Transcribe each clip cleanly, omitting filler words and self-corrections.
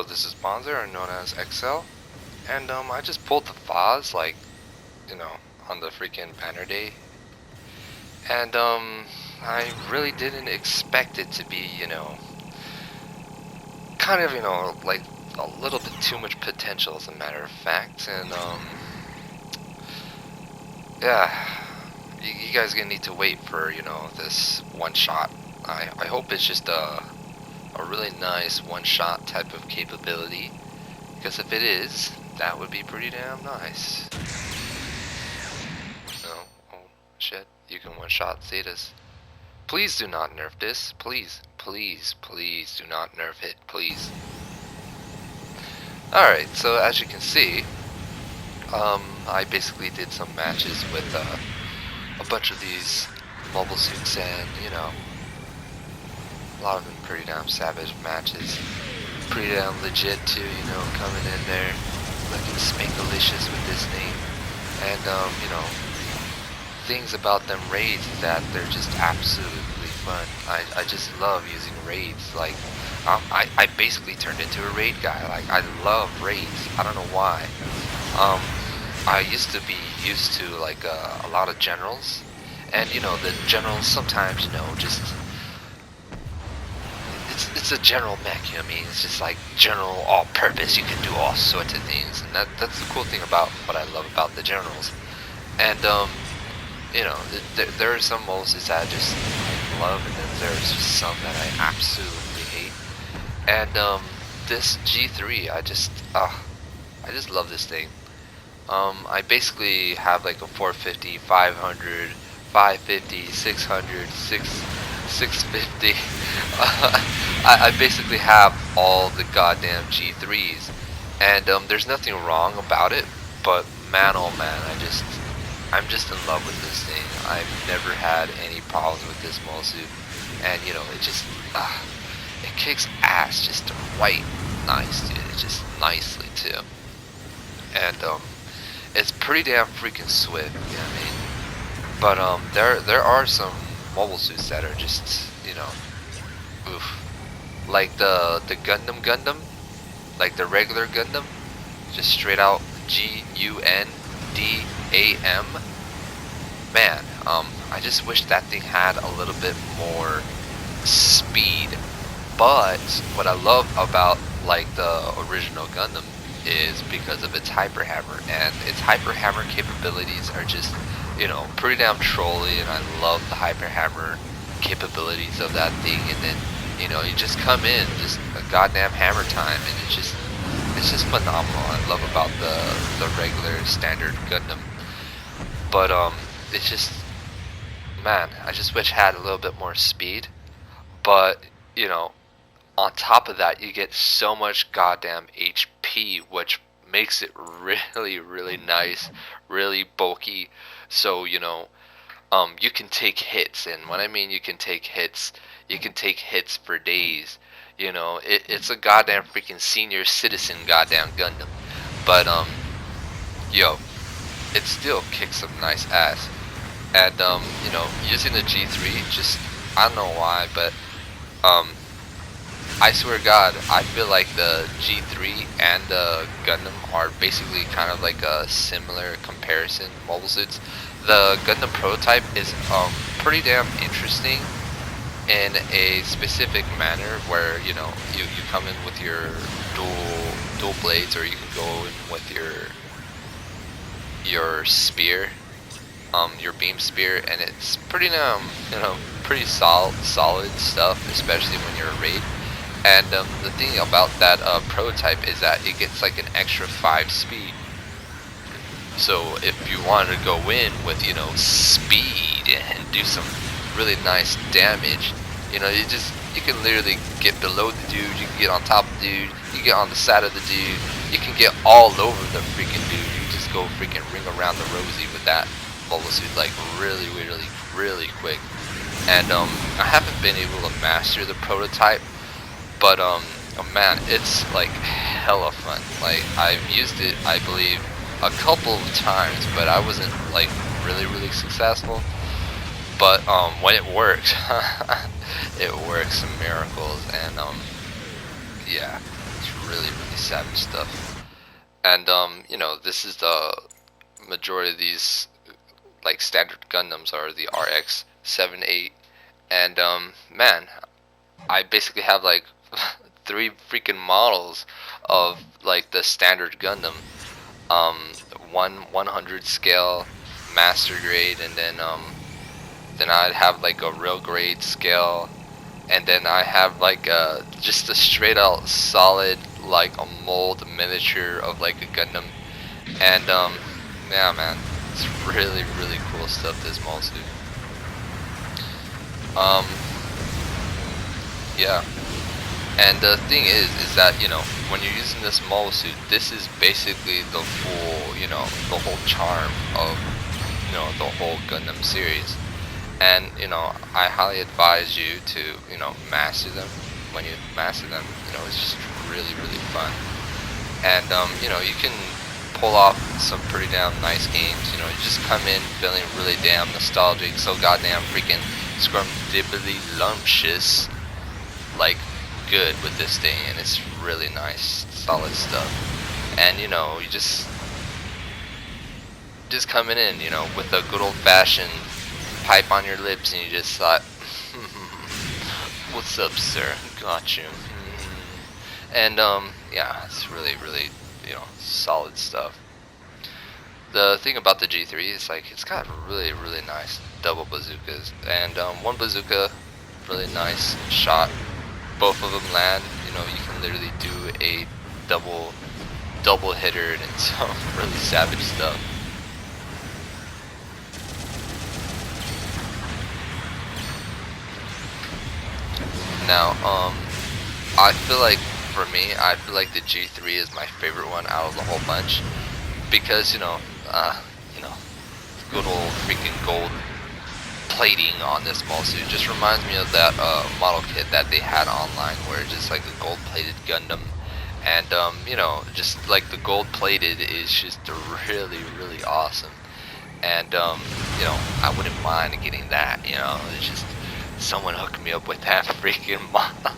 this is Bonzer, known as XL, and I just pulled the Vaz, like, on the freaking banner day, and I really didn't expect it to be, kind of, like a little bit too much potential, as a matter of fact, and yeah, you guys gonna need to wait for, this one shot. I hope it's just a really nice one shot type of capability. Because if it is, that would be pretty damn nice. Oh shit, you can one-shot Zetas. Please do not nerf this. Please, please, please do not nerf it. Please. Alright, so as you can see, I basically did some matches with a bunch of these mobile suits, and, a lot of them pretty damn savage matches. Pretty damn legit too, coming in there looking spankalicious with this thing. And things about them raids is that they're just absolutely fun. I just love using raids. Like I basically turned into a raid guy. Like I love raids. I don't know why. I used to be used to like a lot of generals, and the generals sometimes just it's a general mech, I mean, it's just like general all-purpose. You can do all sorts of things, and that's the cool thing about what I love about the generals. And there are some modes that I just love, and then there's just some that I absolutely hate. And this G3, I just love this thing. I basically have like a 450, 500, 550, 600, 650. I basically have all the goddamn G3s, and there's nothing wrong about it, but man, oh man, I'm just in love with this thing. I've never had any problems with this mole suit, and it just it kicks ass just right nice, dude. It's just nicely too, and it's pretty damn freaking swift, you know what I mean? But there are some mobile suits that are just, oof. Like the Gundam, like the regular Gundam, just straight out Gundam. Man, I just wish that thing had a little bit more speed. But what I love about like the original Gundam is because of its hyper hammer, and its hyper hammer capabilities are just, pretty damn trolly, and I love the hyper hammer capabilities of that thing. And then you just come in, just a goddamn hammer time, and it's just phenomenal. I love about the regular standard Gundam. But it's just, man, I just wish it had a little bit more speed. But on top of that, you get so much goddamn HP, which makes it really, really nice, really bulky. So you can take hits, and when I mean you can take hits for days. It's a goddamn freaking senior citizen goddamn Gundam. But yo, it still kicks some nice ass. And using the G3, just, I don't know why, but I swear to God, I feel like the G3 and the Gundam are basically kind of like a similar comparison mobile suits. The Gundam prototype is pretty damn interesting in a specific manner, where you come in with your dual blades, or you can go in with your spear, your beam spear, and it's pretty pretty solid stuff, especially when you're a raid. And the thing about that prototype is that it gets like an extra 5 speed. So if you want to go in with speed and do some really nice damage, you can literally get below the dude, you can get on top of the dude, you get on the side of the dude, you can get all over the freaking dude. You just go freaking ring around the rosy with that mobile suit, like really, really, really quick. And I haven't been able to master the prototype, but oh man, it's like hella fun. Like I've used it, I believe, a couple of times, but I wasn't like really, really successful. But when it works, it works some miracles. And yeah, it's really savage stuff. And you know, this is the majority of these like standard Gundams are the RX 78, and man, I basically have like three freaking models of like the standard Gundam. Um, one 100 scale, master grade, and then I'd have like a real grade scale, and then I have like just a straight out solid like a mold miniature of like a Gundam, and yeah, man, it's really cool stuff. This mold suit. Um, yeah. And the thing is that, you know, when you're using this mobile suit, this is basically the full, you know, the whole charm of, you know, the whole Gundam series. And, you know, I highly advise you to, you know, master them. When you master them, you know, it's just really fun. And, you know, you can pull off some pretty damn nice games. You know, you just come in feeling really damn nostalgic, so goddamn freaking scrumdiddly lumptious, like, good with this thing, and it's really nice, solid stuff. And you know, you just coming in, you know, with a good old-fashioned pipe on your lips, and you just thought, "What's up, sir? Got you." And yeah, it's really, you know, solid stuff. The thing about the G3 is like it's got really nice double bazookas, and one bazooka, really nice shot. Both of them land, you know, you can literally do a double hitter, and it's some really savage stuff. Now, I feel like for me, I feel like the G3 is my favorite one out of the whole bunch, because you know, good old freaking gold plating on this model suit just reminds me of that model kit that they had online, where it's just like a gold plated Gundam, and you know, just like the gold plated is just really awesome. And you know, I wouldn't mind getting that, you know. It's just someone hooked me up with that freaking model.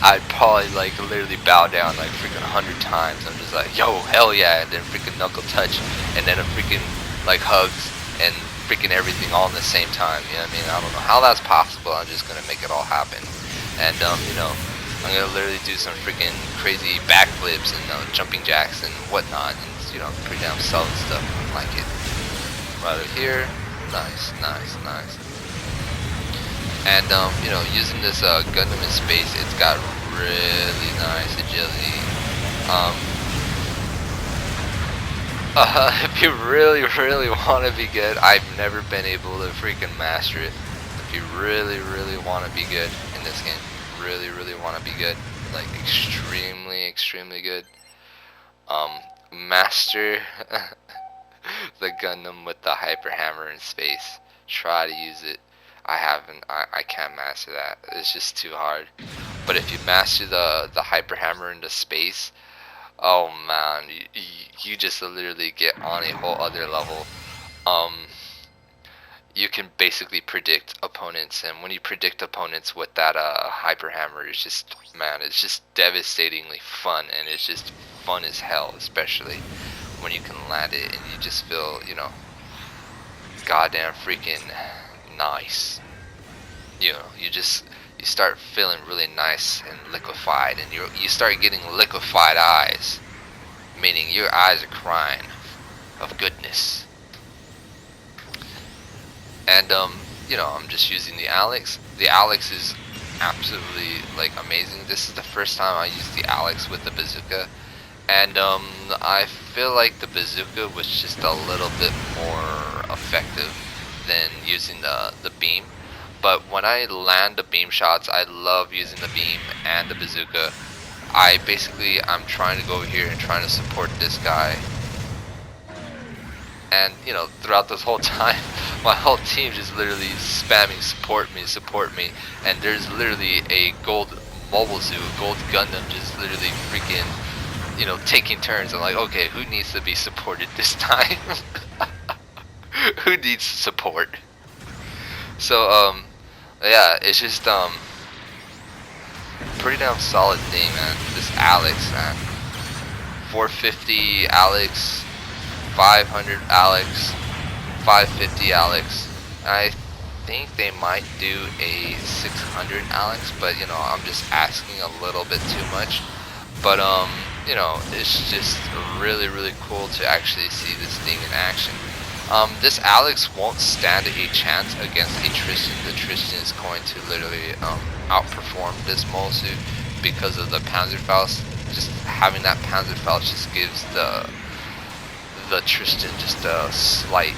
I'd probably like literally bow down like freaking 100 times. I'm just like, yo, hell yeah, and then freaking knuckle touch, and then a freaking like hugs and freaking everything all in the same time. You know what I mean? I don't know how that's possible. I'm just gonna make it all happen. And you know, I'm gonna literally do some freaking crazy backflips and jumping jacks and whatnot. And it's, you know, pretty damn solid stuff. I like it. Right over here, nice. And you know, using this Gundam in space, it's got really nice agility. If you really want to be good, I've never been able to freaking master it. If you really want to be good in this game, really want to be good, like extremely good, master the Gundam with the hyper hammer in space. Try to use it. I can't master that. It's just too hard. But if you master the hyper hammer into space, oh man, you just literally get on a whole other level. You can basically predict opponents, and when you predict opponents with that hyper hammer, it's just, man, it's just devastatingly fun, and it's just fun as hell, especially when you can land it and you just feel, you know, goddamn freaking nice. You know, you start feeling really nice and liquefied, and you start getting liquefied eyes, meaning your eyes are crying of goodness. And you know, I'm just using the Alex. The Alex is absolutely like amazing. This is the first time I used the Alex with the bazooka, and I feel like the bazooka was just a little bit more effective than using the beam. But when I land the beam shots, I love using the beam and the bazooka. I'm trying to go here and trying to support this guy. And, you know, throughout this whole time, my whole team just literally spamming support me. And there's literally a gold mobile suit, gold Gundam just literally freaking, you know, taking turns. I'm like, okay, who needs to be supported this time? Who needs support? So, yeah, it's just, pretty damn solid thing, man. This Alex, man. 450 Alex, 500 Alex, 550 Alex. I think they might do a 600 Alex, but you know, I'm just asking a little bit too much. But you know, it's just really, really cool to actually see this thing in action. This Alex won't stand a chance against a Tristan. The Tristan is going to literally outperform this mole suit because of the Panzerfaust. Just having that Panzerfaust just gives the Tristan just a slight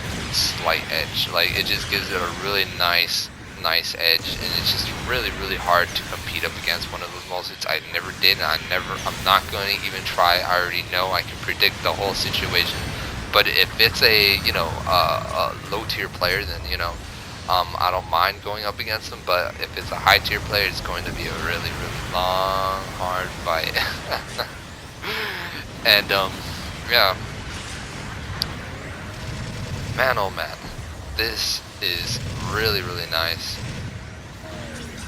edge. Like, it just gives it a really nice edge, and it's just really, really hard to compete up against one of those mole suits. I never did, and I'm not going to even try. I already know I can predict the whole situation. But if it's a, you know, a low tier player, then, you know, I don't mind going up against them. But if it's a high tier player, it's going to be a really, really long, hard fight. And yeah, man, oh man, this is really, really nice.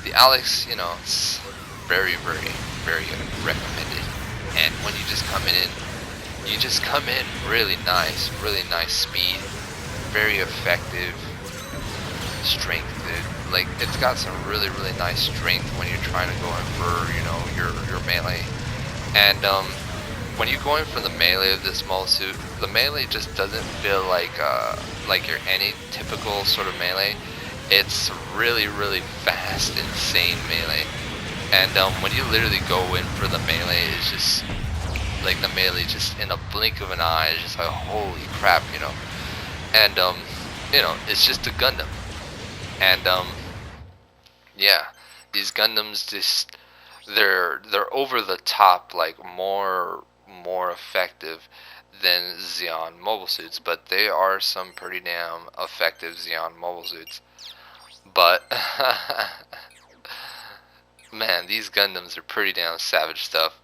The Alex, you know, it's very, very, very recommended. And when you just come in, you just come in really nice speed, very effective strength, dude. Like, it's got some really, really nice strength when you're trying to go in for, you know, your melee. And when you're going for the melee of this mole suit, the melee just doesn't feel like your any typical sort of melee. It's really, really fast, insane melee. And when you literally go in for the melee, it's just like the melee just in a blink of an eye. It's just like, holy crap, you know. And you know, it's just a Gundam. And yeah, these Gundams just they're over the top, like more effective than Xeon mobile suits, but they are some pretty damn effective Xeon mobile suits. But man, these Gundams are pretty damn savage stuff.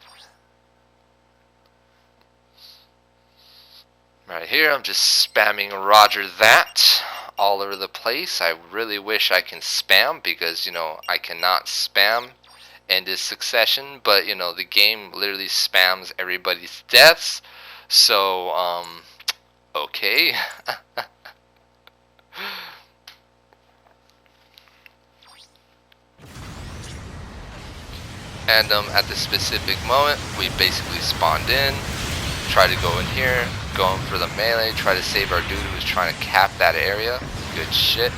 Right here, I'm just spamming Roger that all over the place. I really wish I can spam, because, you know, I cannot spam in this succession, but, you know, the game literally spams everybody's deaths. So, okay. And at this specific moment, we basically spawned in, try to go in here, going for the melee, try to save our dude who's trying to cap that area. Good shit.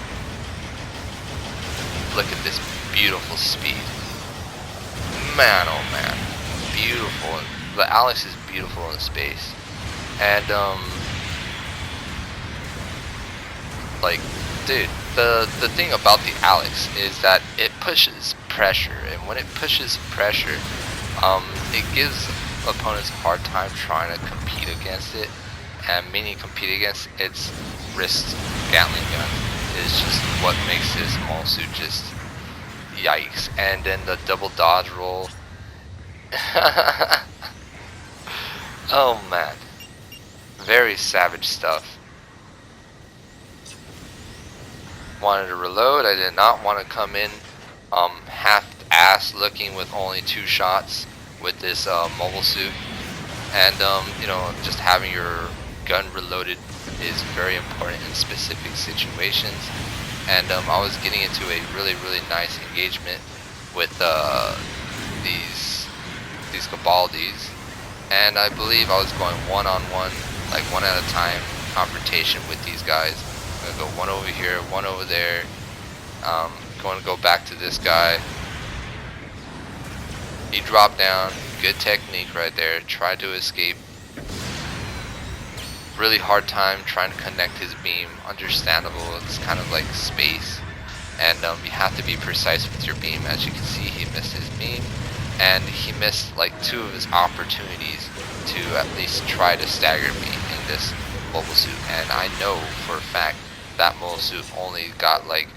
Look at this beautiful speed. Man, oh man, beautiful. The Alex is beautiful in space. And like, dude, the thing about the Alex is that it pushes pressure, and when it pushes pressure, it gives opponents a hard time trying to compete against it. And meaning compete against its wrist Gatling gun is just what makes this mole suit just yikes. And then the double dodge roll. Oh man, very savage stuff. Wanted to reload. I did not want to come in half-ass looking with only 2 shots with this mobile suit. And you know, just having your gun reloaded is very important in specific situations. And I was getting into a really, really nice engagement with these Cabaldis, and I believe I was going one-on-one, like one at a time, confrontation with these guys. I'm gonna go one over here, one over there. Going to go back to this guy. He dropped down. Good technique right there. Tried to escape. Really hard time trying to connect his beam. Understandable. It's kind of like space, and you have to be precise with your beam. As you can see, he missed his beam, and he missed like 2 of his opportunities to at least try to stagger me in this mobile suit. And I know for a fact that mobile suit only got like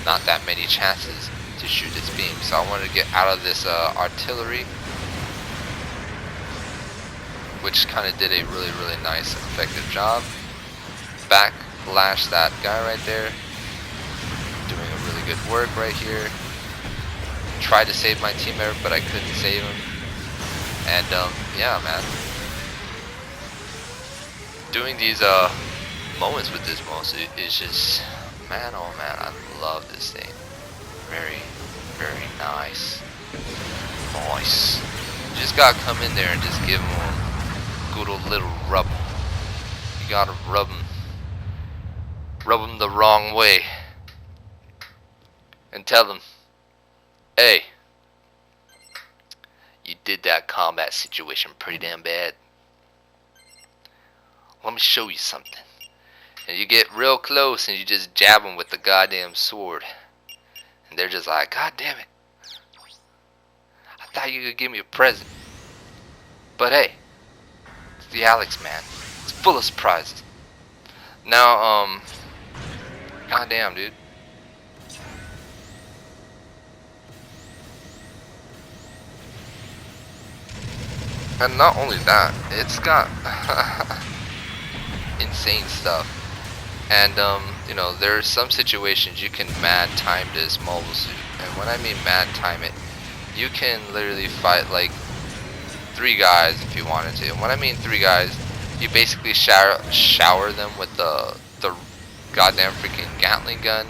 not that many chances to shoot his beam. So I wanted to get out of this artillery, which kind of did a really, really nice, effective job. Backlash that guy right there. Doing a really good work right here. tried to save my team member, but I couldn't save him. And yeah, man, doing these moments with this most is just, man, oh man, I love this thing. Very, very nice. Nice. You just gotta come in there and just give them a good old little rub. You gotta rub them the wrong way, and tell them, hey, you did that combat situation pretty damn bad. Let me show you something. And you get real close and you just jab them with the goddamn sword. And they're just like, God damn it. I thought you could give me a present. But hey, it's the Alex, man. It's full of surprises. Now, goddamn, dude. And not only that, it's got insane stuff. And you know, there are some situations you can mad time this mobile suit. And when I mean mad time it, you can literally fight like 3 guys if you wanted to. And when I mean 3 guys, you basically shower them with the goddamn freaking Gatling gun.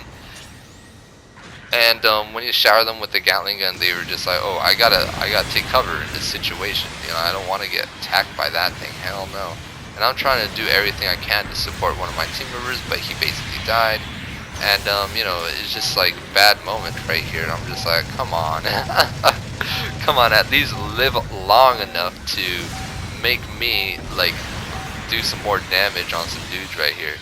And when you shower them with the Gatling gun, they were just like, oh, I gotta take cover in this situation. You know, I don't want to get attacked by that thing. Hell no. And I'm trying to do everything I can to support one of my team members, but he basically died. And you know, it's just like a bad moment right here. And I'm just like, come on, come on, at least live long enough to make me like do some more damage on some dudes right here.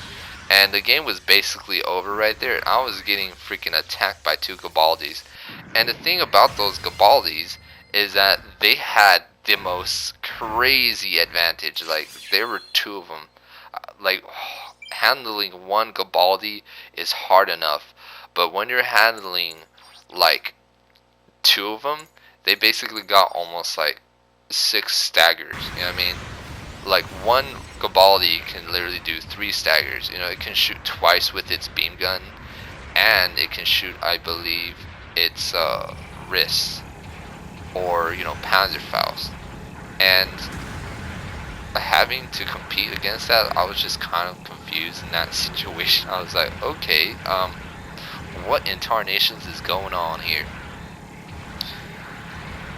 And the game was basically over right there. I was getting freaking attacked by 2 Gabaldis. And the thing about those Gabaldis is that they had the most crazy advantage. Like, there were 2 of them. Like, handling 1 Gabaldi is hard enough. But when you're handling, like, 2 of them, they basically got almost, like, 6 staggers. You know what I mean? Like, 1 Gabaldi can literally do 3 staggers. You know, it can shoot twice with its beam gun, and it can shoot, I believe, its wrists, or, you know, Panzerfaust. And having to compete against that, I was just kind of confused in that situation. I was like, okay, what in tarnations is going on here?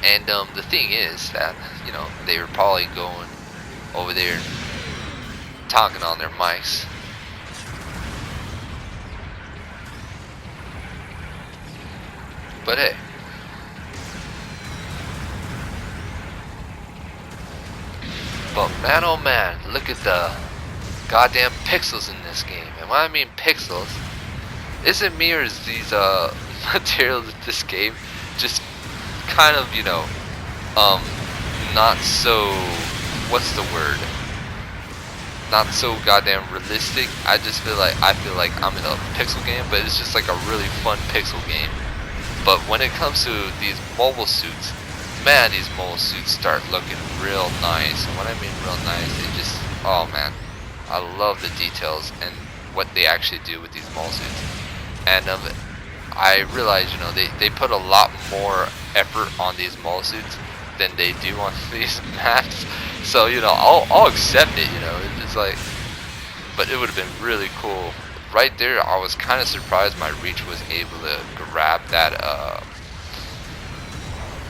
And the thing is that, you know, they were probably going over there talking on their mics. But hey, but man oh man, look at the goddamn pixels in this game. And when I mean pixels, is it me or is these materials in this game just kind of, you know, not so, what's the word, not so goddamn realistic. I feel like I'm in a pixel game, but it's just like a really fun pixel game. But when it comes to these mobile suits, man, these mobile suits start looking real nice. And when I mean real nice, it just, oh man, I love the details and what they actually do with these mobile suits. And I realize, you know, they put a lot more effort on these mobile suits than they do on these maps. So, you know, I'll accept it, you know. It's just like, but it would have been really cool. Right there, I was kind of surprised my reach was able to grab that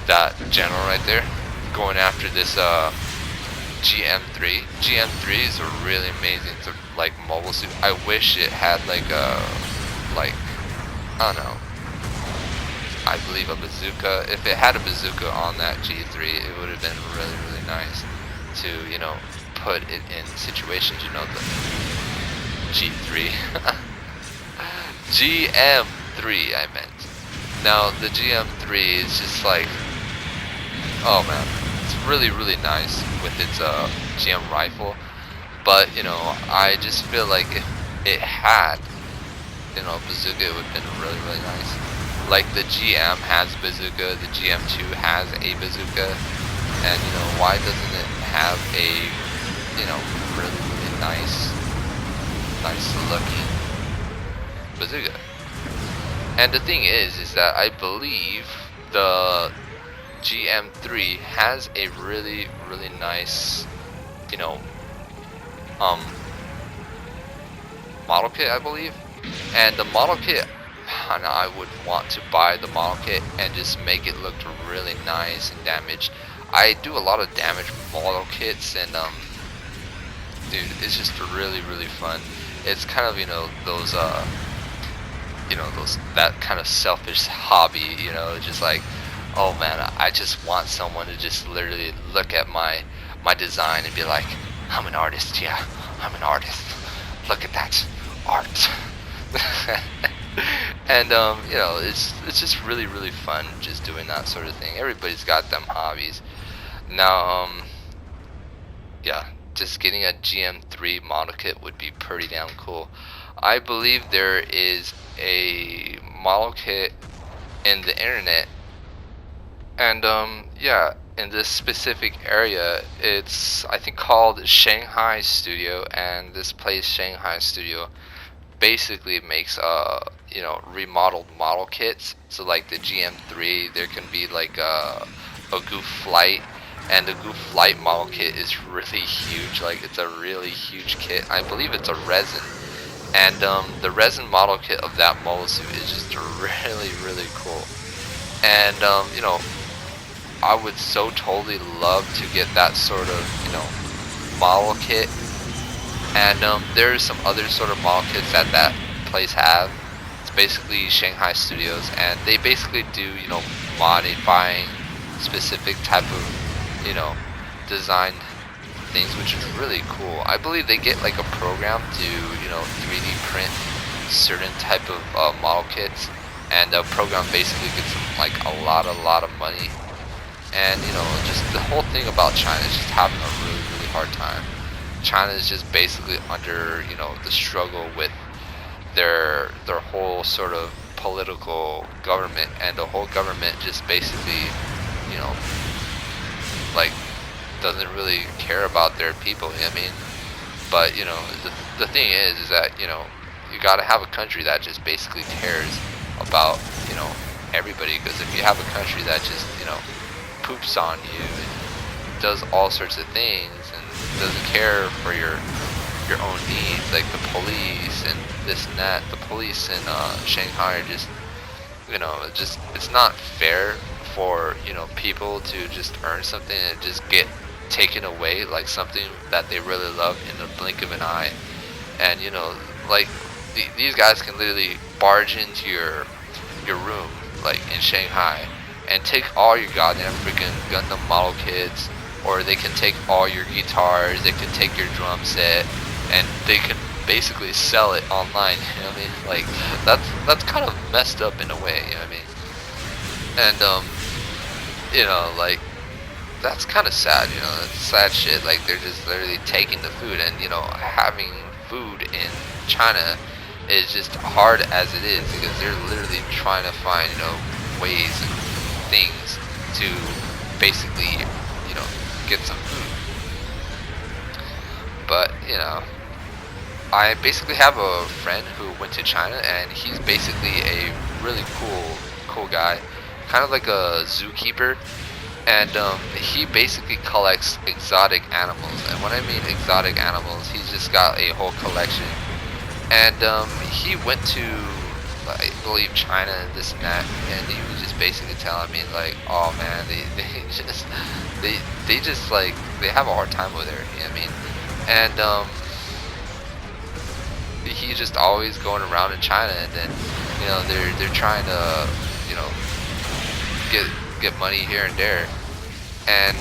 that general right there, going after this GM3. GM3 is a really amazing like mobile suit. I wish it had like a, like, I don't know, I believe a bazooka. If it had a bazooka on that G3, it would have been really, really nice to, you know, put it in situations, you know, the G3. GM3, I meant. Now, the GM3 is just like, oh man, it's really, really nice with its GM rifle. But, you know, I just feel like if it had, you know, a bazooka, it would have been really, really nice. Like, the GM has a bazooka, the GM2 has a bazooka, and, you know, why doesn't it have a, you know, really, really nice looking bazooka? And the thing is that I believe the GM3 has a really nice, you know, um model kit, I believe. And the model kit, and I would want to buy the model kit and just make it look really nice and damaged. I do a lot of damage model kits, and dude, it's just really fun. It's kind of, those those, that kind of selfish hobby, just like, oh man, I just want someone to just literally look at my design and be like, I'm an artist. Yeah, I'm an artist. Look at that art. And it's just really fun just doing that sort of thing. Everybody's got them hobbies. Now, yeah, just getting a GM3 model kit would be pretty damn cool. I believe there is a model kit in the internet, and yeah, in this specific area, it's, I think, called Shanghai Studio, and this place, Shanghai Studio, basically makes remodeled model kits. So like the GM3, there can be like a Goof Flight, and the Goof Flight model kit is really huge. Like, it's a really huge kit. I believe it's a resin, and the resin model kit of that model suit is just really cool. And I would so totally love to get that sort of model kit. And there's some other sort of model kits that that place have. It's basically Shanghai Studios, and they basically do modifying specific type of design things, which is really cool. I believe they get like a program to 3D print certain type of model kits, and the program basically gets them like a lot of money. And just the whole thing about China is just having a really hard time. China is just basically under the struggle with their whole sort of political government, and the whole government just basically you know like doesn't really care about their people. I mean, but the thing is that you got to have a country that just basically cares about everybody, because if you have a country that just poops on you and does all sorts of things and doesn't care for your own needs, like the police and this and that. The police in Shanghai are just it's not fair for people to just earn something and just get taken away, like something that they really love, in the blink of an eye. And like these guys can literally barge into your room, like in Shanghai, and take all your goddamn freaking Gundam model kits, or they can take all your guitars, they can take your drum set, and they can basically sell it online. You know what I mean? Like that's kind of messed up in a way. You know what I mean? And like that's kind of sad. That's sad shit. Like, they're just literally taking the food, and having food in China is just hard as it is, because they're literally trying to find ways and things to basically get some food. But I basically have a friend who went to China, and he's basically a really cool guy, kind of like a zookeeper. And he basically collects exotic animals, and when I mean exotic animals, he's just got a whole collection. And he went to, I believe, China and this and that, and he was just basically telling me like, oh man, they just like, they have a hard time over there. You know what I mean? And he's just always going around in China, and then they're trying to get money here and there, and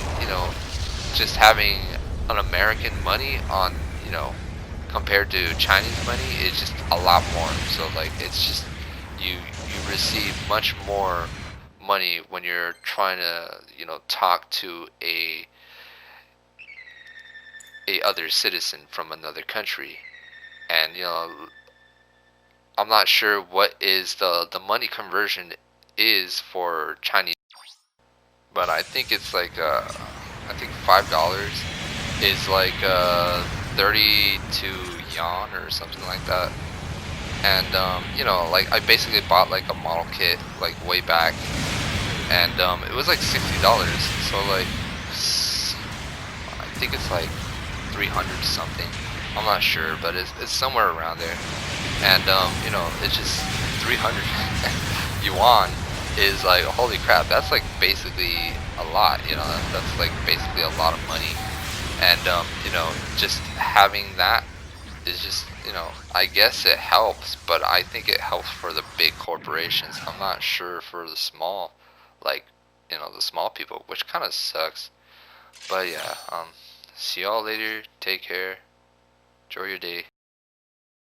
just having an American money on compared to Chinese money is just a lot more. So like, it's just you receive much more money when you're trying to talk to a other citizen from another country. And I'm not sure what is the money conversion is for Chinese, but I think it's like I think $5 is like 32 yuan or something like that. And like, I basically bought like a model kit like way back and it was like $60. So like, I think it's like 300 something. I'm not sure, but it's somewhere around there. And you know, it's just 300 yuan is like, holy crap, that's like basically a lot. You know, that's like basically a lot of money. And you know, just having that is just, you know, I guess it helps, but I think it helps for the big corporations. I'm not sure for the small, like, you know, the small people, which kind of sucks. But yeah, see y'all later. Take care. Enjoy your day.